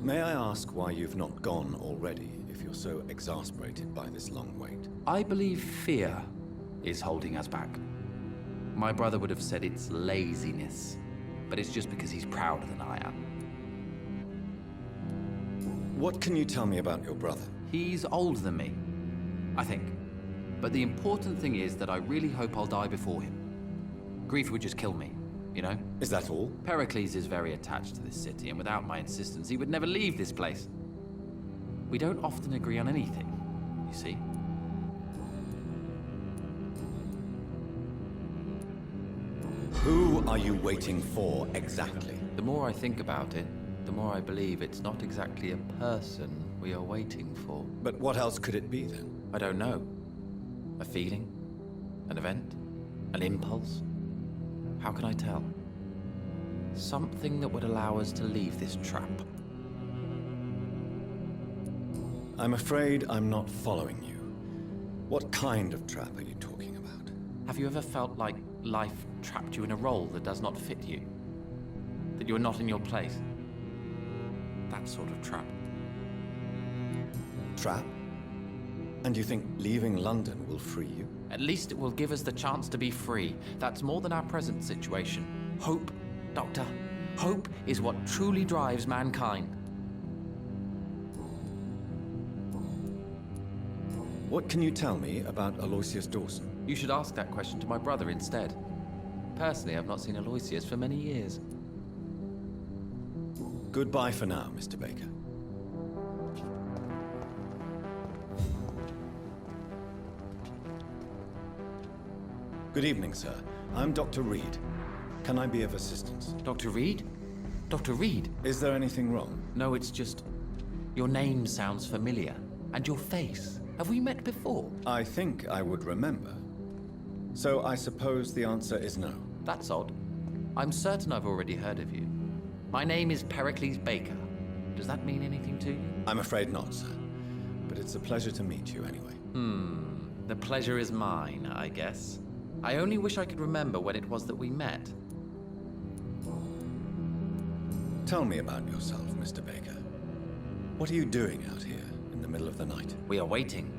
May I ask why you've not gone already, if you're so exasperated by this long wait? I believe fear is holding us back. My brother would have said it's laziness, but it's just because he's prouder than I am. What can you tell me about your brother? He's older than me, I think. But the important thing is that I really hope I'll die before him. Grief would just kill me, you know? Is that all? Pericles is very attached to this city, and without my insistence, he would never leave this place. We don't often agree on anything, you see? Who are you waiting for exactly? The more I think about it, the more I believe it's not exactly a person we are waiting for. But what else could it be then? I don't know. A feeling? An event? An impulse? How can I tell? Something that would allow us to leave this trap. I'm afraid I'm not following you. What kind of trap are you talking about? Have you ever felt like life trapped you in a role that does not fit you? That you are not in your place? That sort of trap. Trap? And you think leaving London will free you? At least it will give us the chance to be free. That's more than our present situation. Hope, Doctor. Hope is what truly drives mankind. What can you tell me about Aloysius Dawson? You should ask that question to my brother instead. Personally, I've not seen Aloysius for many years. Goodbye for now, Mr. Baker. Good evening, sir. I'm Dr. Reed. Can I be of assistance? Dr. Reed? Dr. Reed? Is there anything wrong? No, it's just... your name sounds familiar. And your face. Have we met before? I think I would remember. So I suppose the answer is no. That's odd. I'm certain I've already heard of you. My name is Pericles Baker. Does that mean anything to you? I'm afraid not, sir. But it's a pleasure to meet you anyway. The pleasure is mine, I guess. I only wish I could remember when it was that we met. Tell me about yourself, Mr. Baker. What are you doing out here in the middle of the night? We are waiting.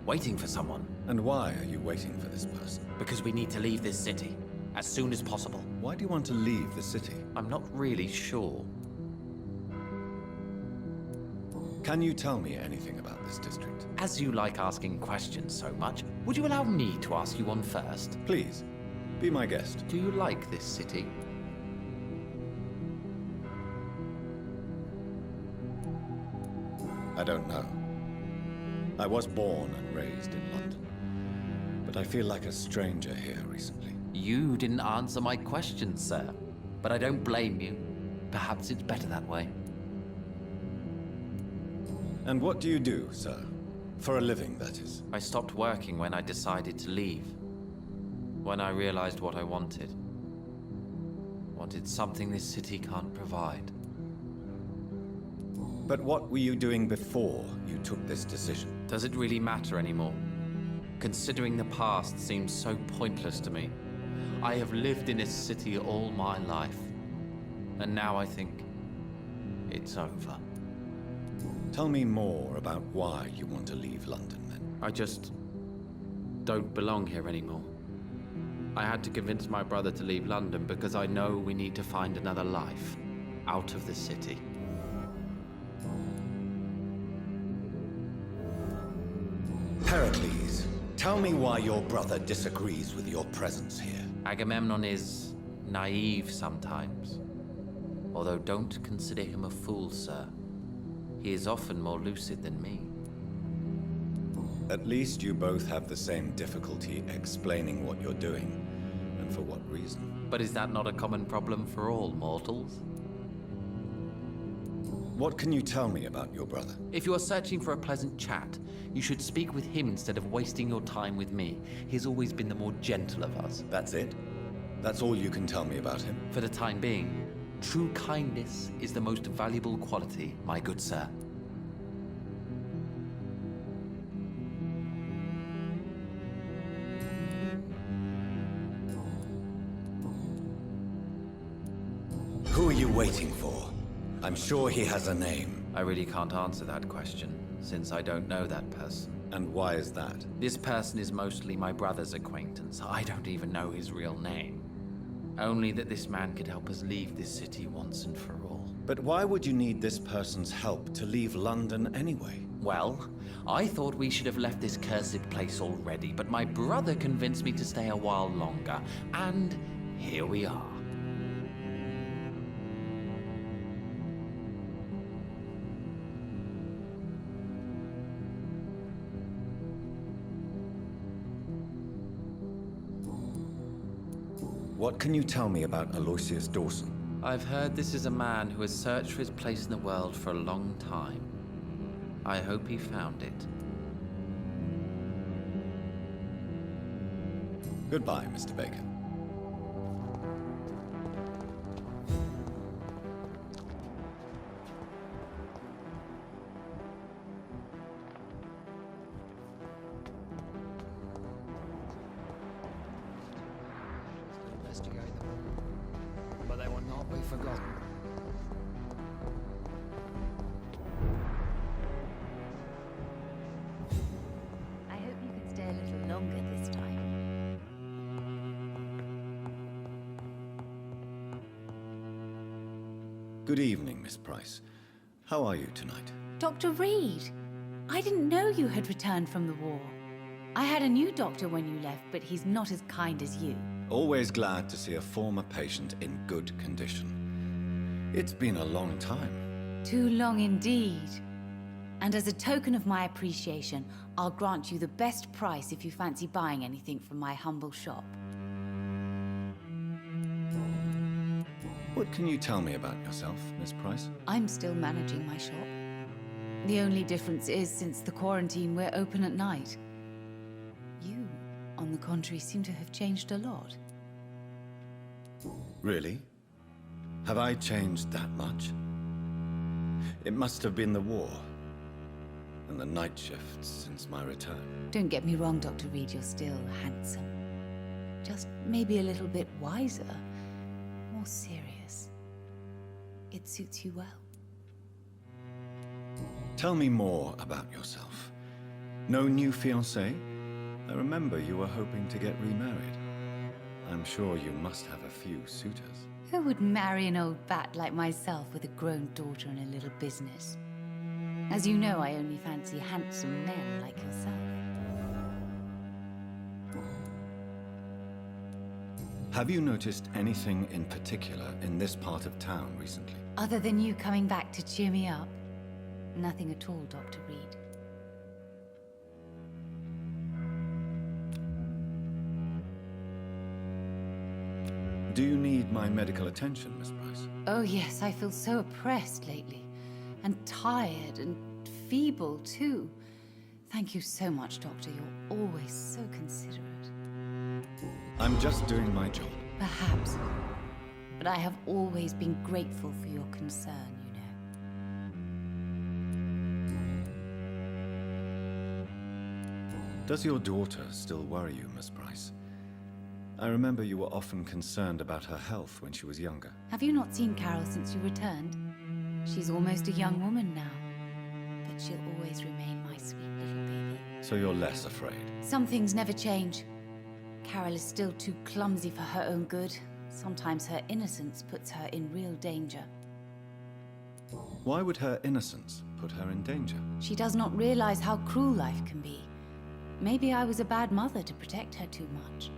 Waiting for someone. And why are you waiting for this person? Because we need to leave this city. As soon as possible. Why do you want to leave the city? I'm not really sure. Can you tell me anything about this district? As you like asking questions so much, would you allow me to ask you one first? Please, be my guest. Do you like this city? I don't know. I was born and raised in London, but I feel like a stranger here recently. You didn't answer my question, sir. But I don't blame you. Perhaps it's better that way. And what do you do, sir? For a living, that is. I stopped working when I decided to leave. When I realized what I wanted. Wanted something this city can't provide. But what were you doing before you took this decision? Does it really matter anymore? Considering the past seems so pointless to me. I have lived in this city all my life. And now I think it's over. Tell me more about why you want to leave London, then. I just don't belong here anymore. I had to convince my brother to leave London because I know we need to find another life out of the city. Pericles, tell me why your brother disagrees with your presence here. Agamemnon is naive sometimes. Although don't consider him a fool, sir. He is often more lucid than me. At least you both have the same difficulty explaining what you're doing, and for what reason. But is that not a common problem for all mortals? What can you tell me about your brother? If you are searching for a pleasant chat, you should speak with him instead of wasting your time with me. He's always been the more gentle of us. That's it? That's all you can tell me about him? For the time being, true kindness is the most valuable quality, my good sir. Who are you waiting for? I'm sure he has a name. I really can't answer that question, since I don't know that person. And why is that? This person is mostly my brother's acquaintance. I don't even know his real name. Only that this man could help us leave this city once and for all. But why would you need this person's help to leave London anyway? Well, I thought we should have left this cursed place already, but my brother convinced me to stay a while longer, and here we are. What can you tell me about Aloysius Dawson? I've heard this is a man who has searched for his place in the world for a long time. I hope he found it. Goodbye, Mr. Bacon. Investigate them, but they will not be forgotten. I hope you can stay a little longer this time. Good evening, Miss Price. How are you tonight? Dr. Reed, I didn't know you had returned from the war. I had a new doctor when you left, but he's not as kind as you. Always glad to see a former patient in good condition. It's been a long time. Too long indeed. And as a token of my appreciation, I'll grant you the best price if you fancy buying anything from my humble shop. What can you tell me about yourself, Miss Price? I'm still managing my shop. The only difference is, since the quarantine, we're open at night. You, on the contrary, seem to have changed a lot. Really? Have I changed that much? It must have been the war and the night shifts since my return. Don't get me wrong, Dr. Reed, you're still handsome. Just maybe a little bit wiser, more serious. It suits you well. Tell me more about yourself. No new fiancé? I remember you were hoping to get remarried. I'm sure you must have a few suitors. Who would marry an old bat like myself with a grown daughter and a little business? As you know, I only fancy handsome men like yourself. Have you noticed anything in particular in this part of town recently? Other than you coming back to cheer me up? Nothing at all, Dr. Reed. Do you need my medical attention, Miss Price? Oh yes, I feel so oppressed lately. And tired and feeble, too. Thank you so much, Doctor. You're always so considerate. I'm just doing my job. Perhaps. But I have always been grateful for your concern, you know. Does your daughter still worry you, Miss Price? I remember you were often concerned about her health when she was younger. Have you not seen Carol since you returned? She's almost a young woman now. But she'll always remain my sweet little baby. So you're less afraid? Some things never change. Carol is still too clumsy for her own good. Sometimes her innocence puts her in real danger. Why would her innocence put her in danger? She does not realize how cruel life can be. Maybe I was a bad mother to protect her too much.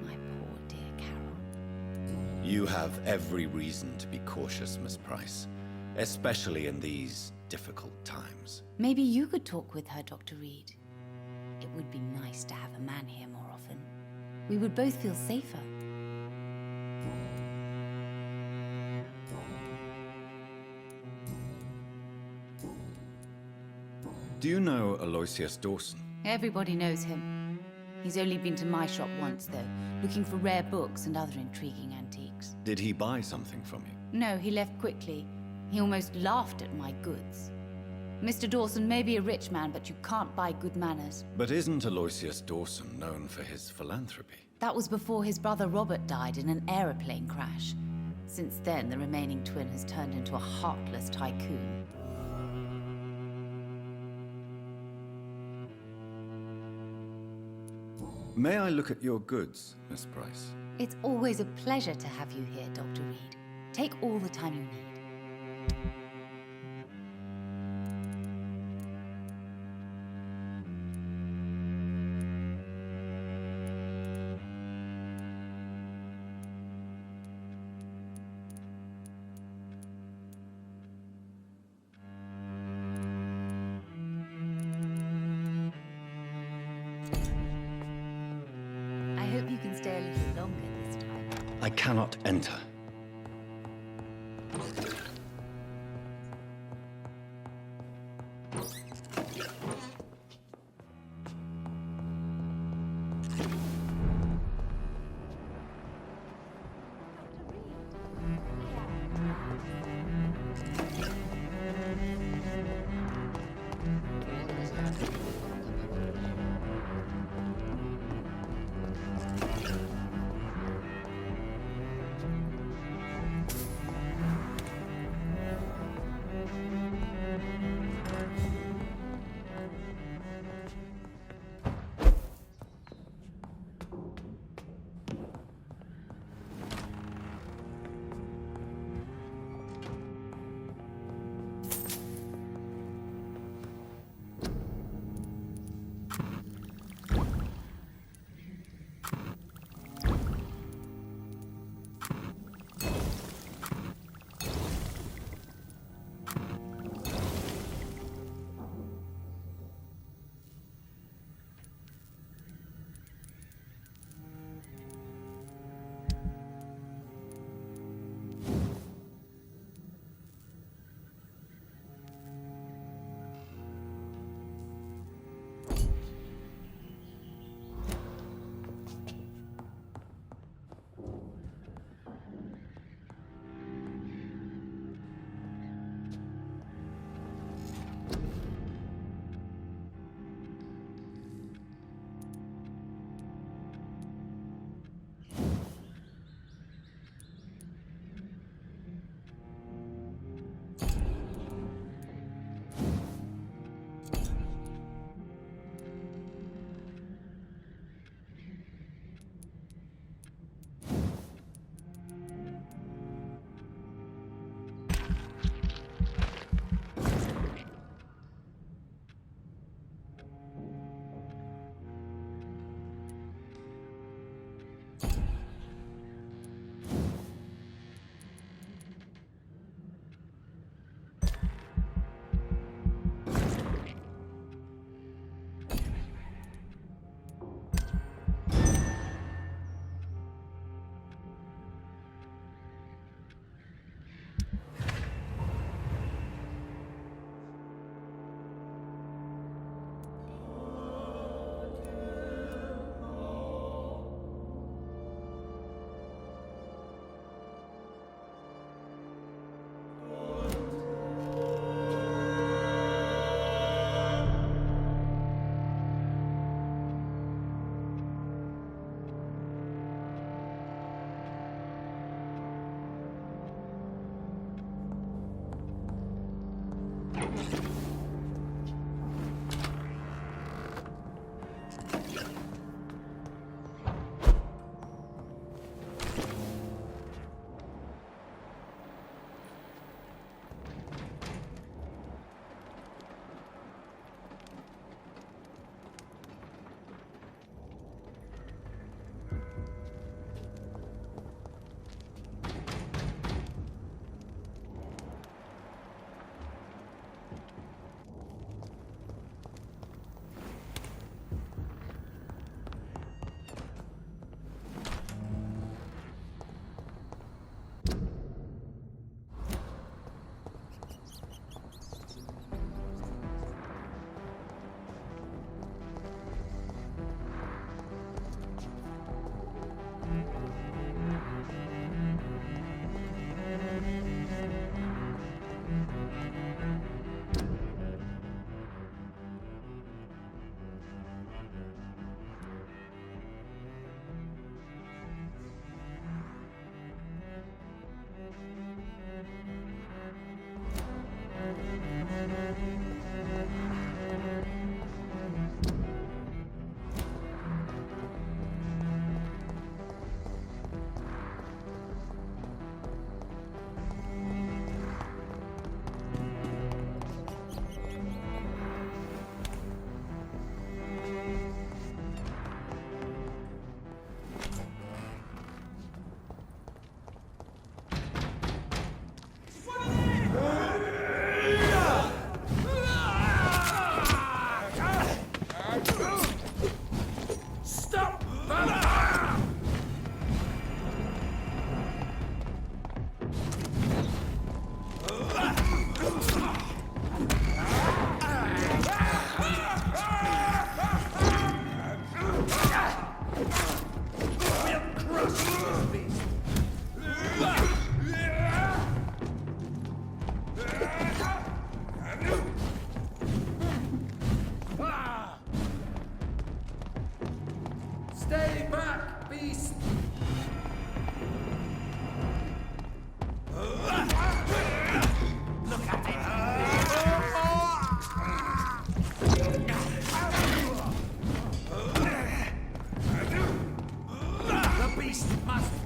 My poor dear Carol. You have every reason to be cautious, Miss Price. Especially in these difficult times. Maybe you could talk with her, Dr. Reed. It would be nice to have a man here more often. We would both feel safer. Do you know Aloysius Dawson? Everybody knows him. He's only been to my shop once, though, looking for rare books and other intriguing antiques. Did he buy something from you? No, he left quickly. He almost laughed at my goods. Mr. Dawson may be a rich man, but you can't buy good manners. But isn't Aloysius Dawson known for his philanthropy? That was before his brother Robert died in an aeroplane crash. Since then, the remaining twin has turned into a heartless tycoon. May I look at your goods, Miss Price? It's always a pleasure to have you here, Dr. Reed. Take all the time you need. I hope you can stay a little longer this time. I cannot enter.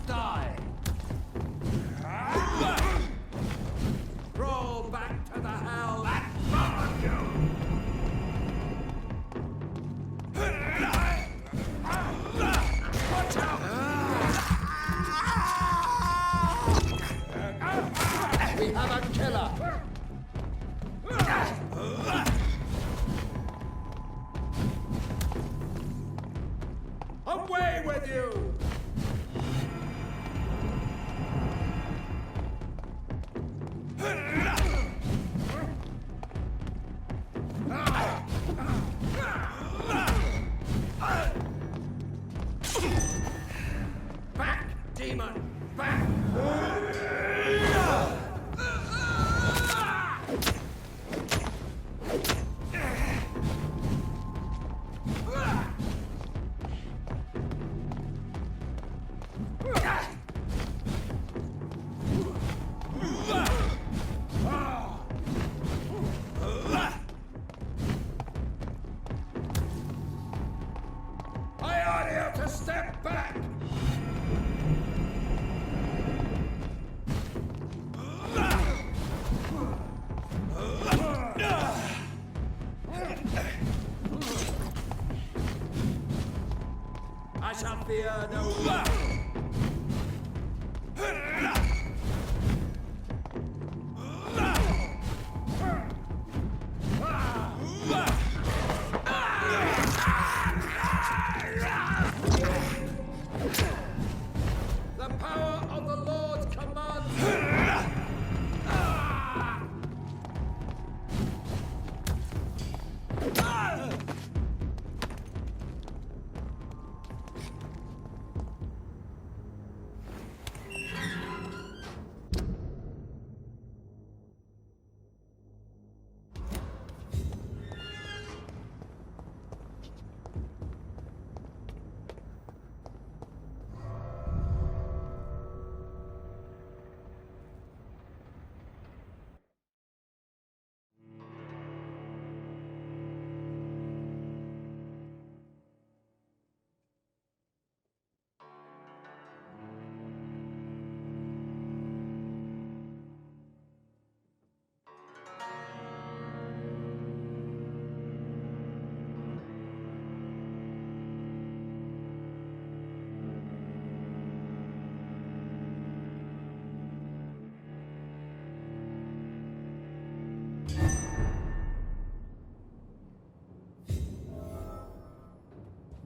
Die! Roll back to the hell that followed you! Watch out! We have a killer! Away with you! Back, demon! Back! I order you to step back! I shall fear no one. The power of the Lord commands.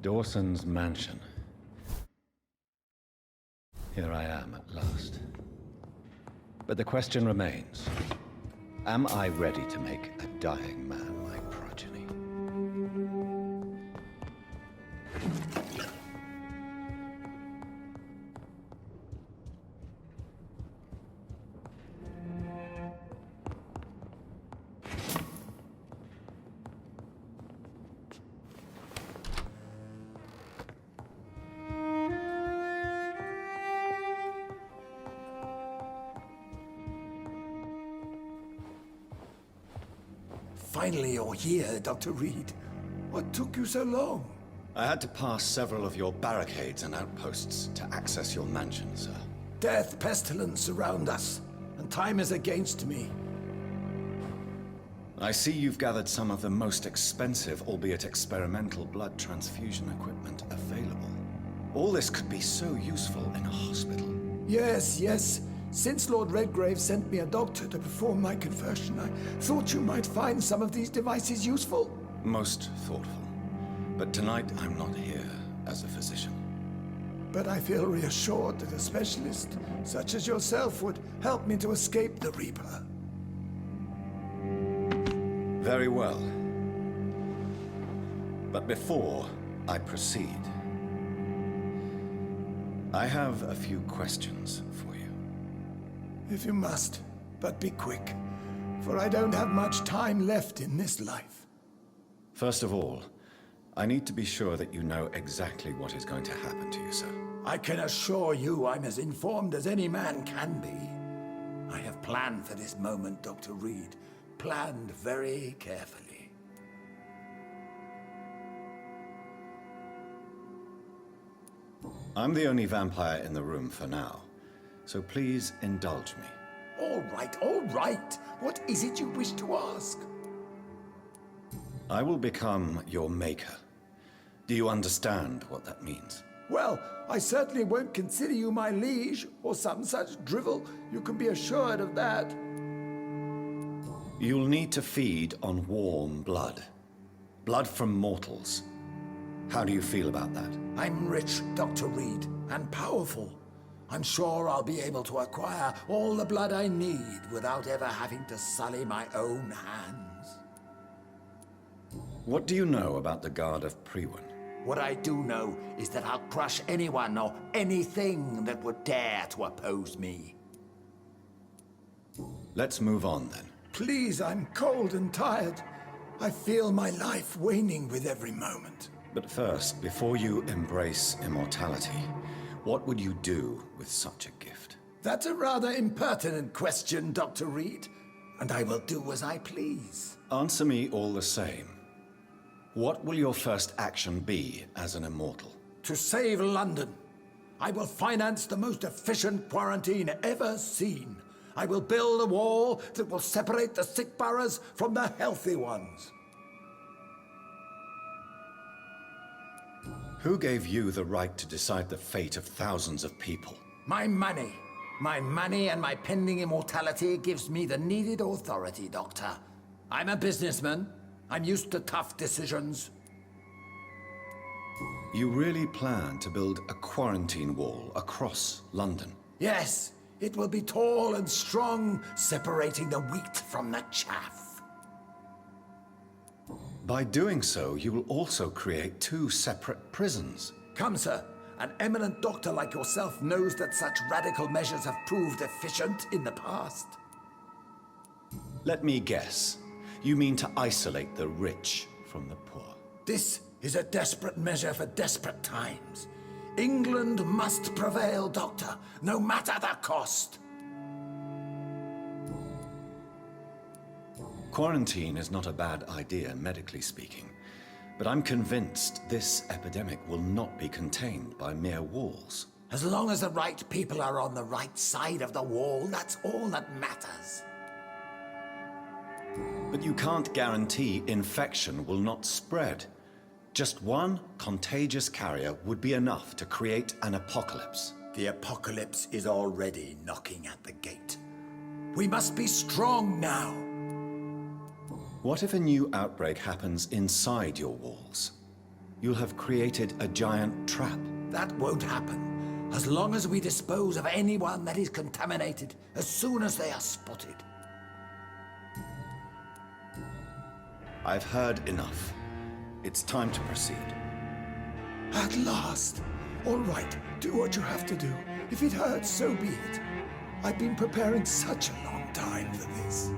Dawson's mansion. Here I am at last. But the question remains, am I ready to make a dying man my progeny? Finally, you're here, Dr. Reed. What took you so long? I had to pass several of your barricades and outposts to access your mansion, sir. Death, pestilence surround us, and time is against me. I see you've gathered some of the most expensive, albeit experimental, blood transfusion equipment available. All this could be so useful in a hospital. Yes, yes. Since Lord Redgrave sent me a doctor to perform my conversion, I thought you might find some of these devices useful. Most thoughtful. But tonight I'm not here as a physician. But I feel reassured that a specialist such as yourself would help me to escape the Reaper. Very well. But before I proceed, I have a few questions for you. If you must, but be quick, for I don't have much time left in this life. First of all, I need to be sure that you know exactly what is going to happen to you, sir. I can assure you I'm as informed as any man can be. I have planned for this moment, Dr. Reed. Planned very carefully. I'm the only vampire in the room for now, so please indulge me. All right, all right. What is it you wish to ask? I will become your maker. Do you understand what that means? Well, I certainly won't consider you my liege, or some such drivel. You can be assured of that. You'll need to feed on warm blood. Blood from mortals. How do you feel about that? I'm rich, Dr. Reed, and powerful. I'm sure I'll be able to acquire all the blood I need without ever having to sully my own hands. What do you know about the Guard of Priwen? What I do know is that I'll crush anyone or anything that would dare to oppose me. Let's move on then. Please, I'm cold and tired. I feel my life waning with every moment. But first, before you embrace immortality, what would you do with such a gift? That's a rather impertinent question, Dr. Reed, and I will do as I please. Answer me all the same. What will your first action be as an immortal? To save London, I will finance the most efficient quarantine ever seen. I will build a wall that will separate the sick boroughs from the healthy ones. Who gave you the right to decide the fate of thousands of people? My money. My money and my pending immortality gives me the needed authority, Doctor. I'm a businessman. I'm used to tough decisions. You really plan to build a quarantine wall across London? Yes, it will be tall and strong, separating the wheat from the chaff. By doing so, you will also create two separate prisons. Come, sir. An eminent doctor like yourself knows that such radical measures have proved efficient in the past. Let me guess. You mean to isolate the rich from the poor? This is a desperate measure for desperate times. England must prevail, Doctor, no matter the cost. Quarantine is not a bad idea, medically speaking. But I'm convinced this epidemic will not be contained by mere walls. As long as the right people are on the right side of the wall, that's all that matters. But you can't guarantee infection will not spread. Just one contagious carrier would be enough to create an apocalypse. The apocalypse is already knocking at the gate. We must be strong now. What if a new outbreak happens inside your walls? You'll have created a giant trap. That won't happen, as long as we dispose of anyone that is contaminated as soon as they are spotted. I've heard enough. It's time to proceed. At last! All right, do what you have to do. If it hurts, so be it. I've been preparing such a long time for this.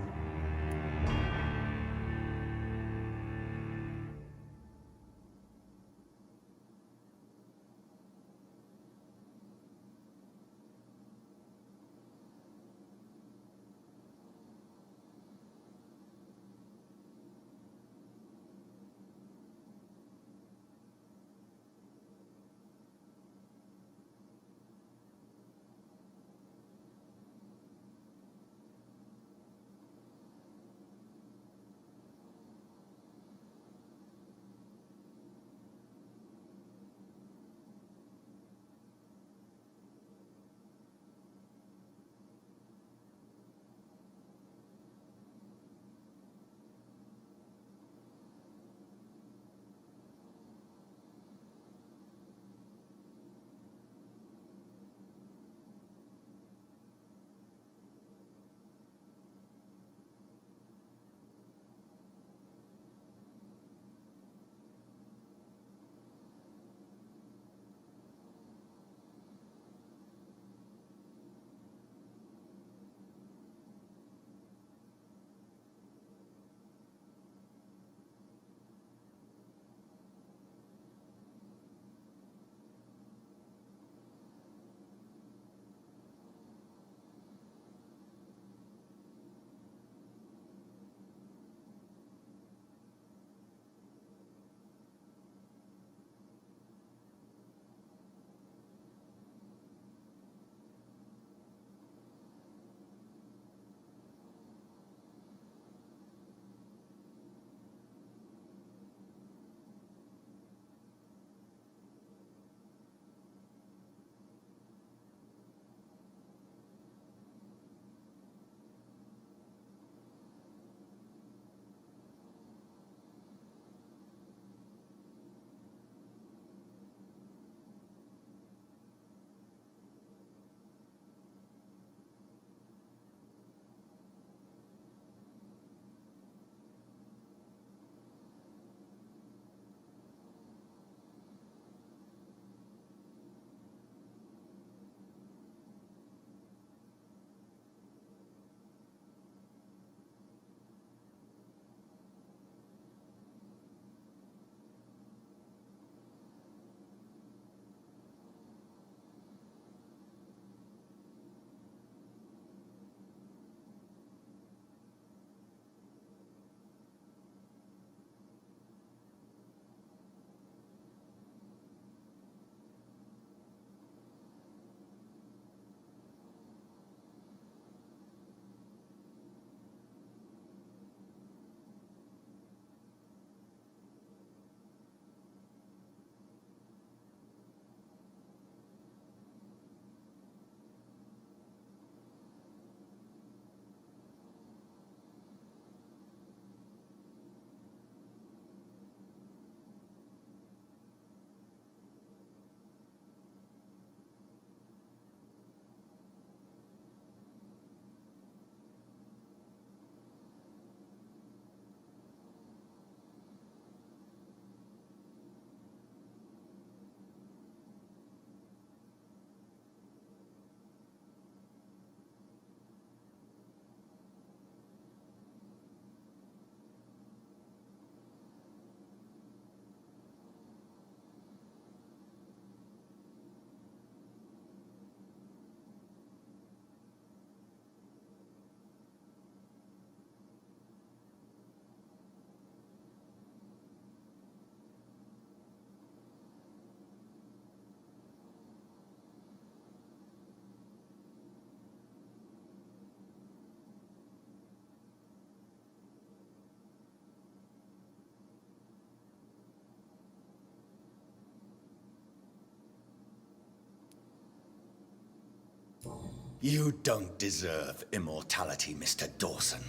You don't deserve immortality, Mr. Dawson.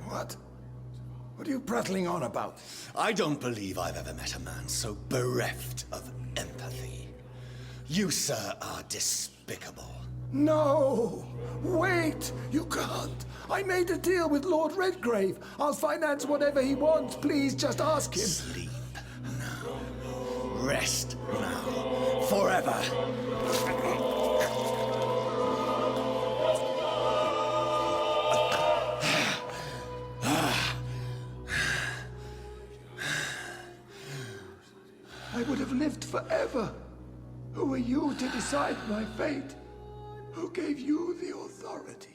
What? What are you prattling on about? I don't believe I've ever met a man so bereft of empathy. You, sir, are despicable. No! Wait! You can't! I made a deal with Lord Redgrave. I'll finance whatever he wants. Please, just ask him. Sleep now. Rest now. Forever. I would have lived forever. Who are you to decide my fate? Who gave you the authority?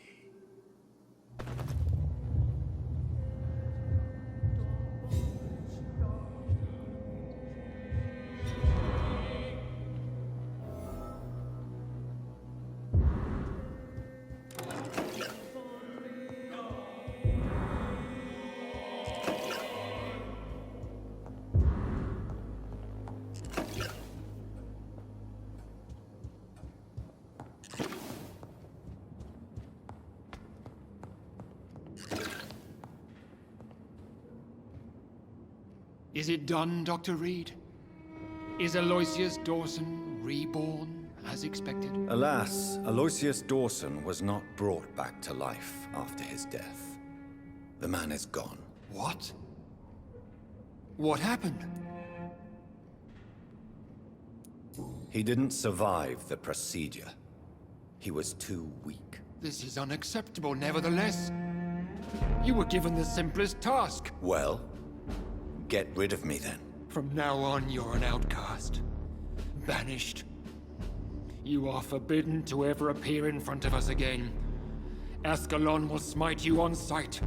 Is it done, Dr. Reed? Is Aloysius Dawson reborn as expected? Alas, Aloysius Dawson was not brought back to life after his death. The man is gone. What? What happened? He didn't survive the procedure. He was too weak. This is unacceptable, nevertheless. You were given the simplest task. Well, get rid of me then. From now on, you're an outcast. Banished. You are forbidden to ever appear in front of us again. Ascalon will smite you on sight,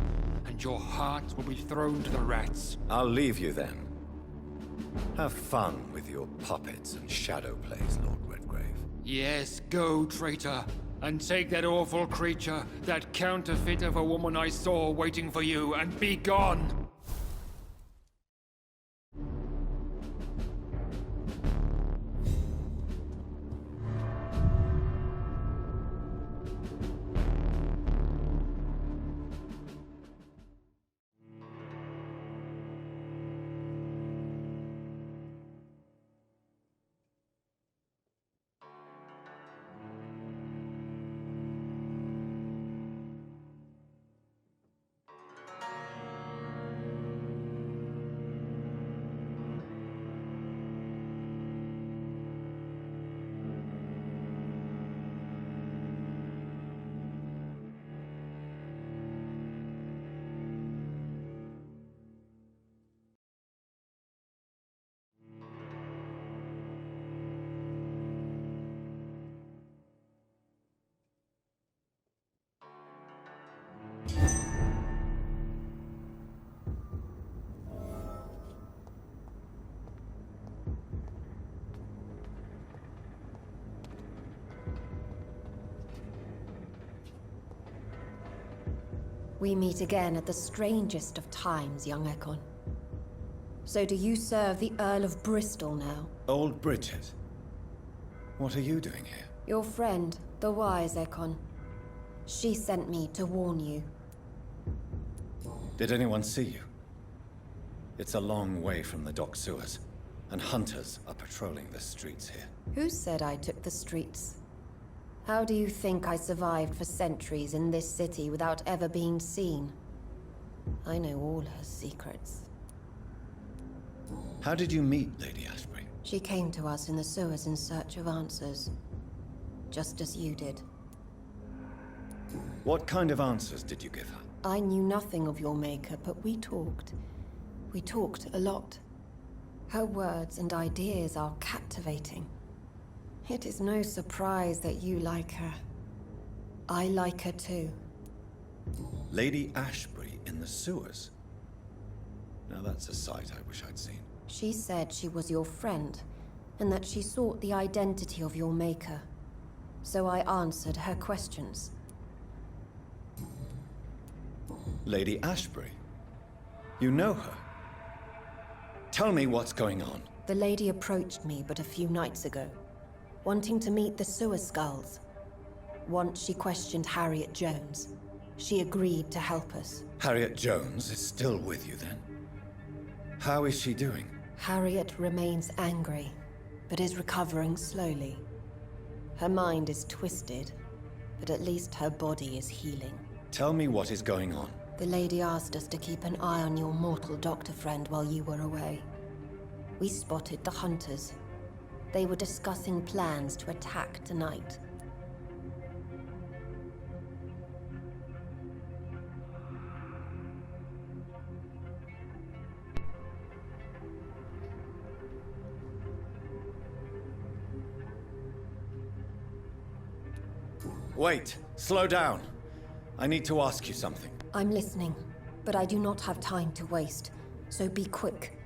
and your heart will be thrown to the rats. I'll leave you then. Have fun with your puppets and shadow plays, Lord Redgrave. Yes, go, traitor, and take that awful creature, that counterfeit of a woman I saw waiting for you, and be gone! We meet again at the strangest of times, young Ekon. So do you serve the Earl of Bristol now? Old Bridget, what are you doing here? Your friend, the wise Ekon. She sent me to warn you. Did anyone see you? It's a long way from the dock sewers, and hunters are patrolling the streets here. Who said I took the streets? How do you think I survived for centuries in this city without ever being seen? I know all her secrets. How did you meet Lady Ashbury? She came to us in the sewers in search of answers. Just as you did. What kind of answers did you give her? I knew nothing of your maker, but we talked. We talked a lot. Her words and ideas are captivating. It is no surprise that you like her. I like her too. Lady Ashbury in the sewers? Now that's a sight I wish I'd seen. She said she was your friend, and that she sought the identity of your maker. So I answered her questions. Lady Ashbury? You know her? Tell me what's going on. The lady approached me but a few nights ago, wanting to meet the sewer skulls. Once she questioned Harriet Jones. She agreed to help us. Harriet Jones is still with you then? How is she doing? Harriet remains angry, but is recovering slowly. Her mind is twisted, but at least her body is healing. Tell me what is going on. The lady asked us to keep an eye on your mortal doctor friend while you were away. We spotted the hunters. They were discussing plans to attack tonight. Wait, slow down. I need to ask you something. I'm listening, but I do not have time to waste, so be quick.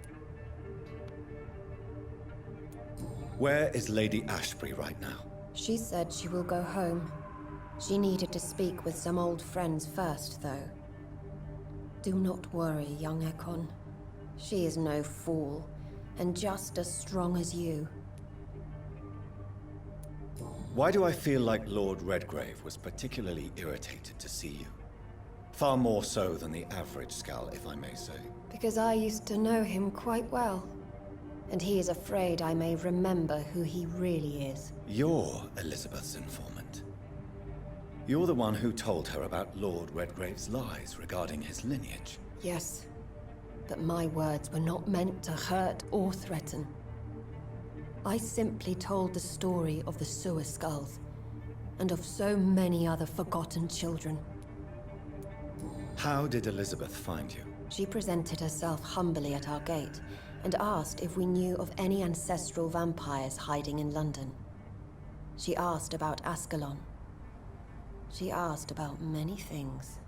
Where is Lady Ashbury right now? She said she will go home. She needed to speak with some old friends first, though. Do not worry, young Ekon. She is no fool, and just as strong as you. Why do I feel like Lord Redgrave was particularly irritated to see you? Far more so than the average Skull, if I may say. Because I used to know him quite well. And he is afraid I may remember who he really is. You're Elizabeth's informant. You're the one who told her about Lord Redgrave's lies regarding his lineage. Yes, but my words were not meant to hurt or threaten. I simply told the story of the Sewer Skulls, and of so many other forgotten children. How did Elizabeth find you? She presented herself humbly at our gate, and asked if we knew of any ancestral vampires hiding in London. She asked about Ascalon. She asked about many things.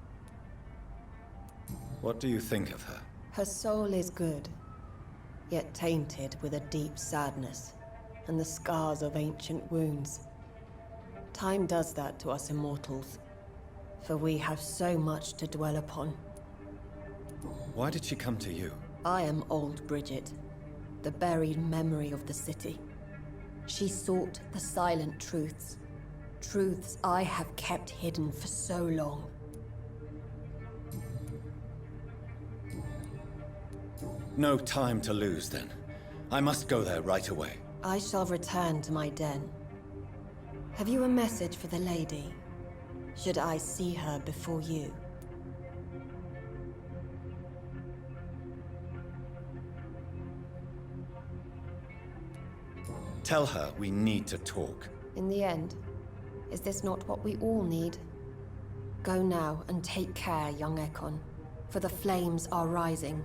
What do you think of her? Her soul is good, yet tainted with a deep sadness, and the scars of ancient wounds. Time does that to us immortals, for we have so much to dwell upon. Why did she come to you? I am old Bridget, the buried memory of the city. She sought the silent truths, truths I have kept hidden for so long. No time to lose then. I must go there right away. I shall return to my den. Have you a message for the lady? Should I see her before you? Tell her we need to talk. In the end, is this not what we all need? Go now and take care, young Ekon, for the flames are rising.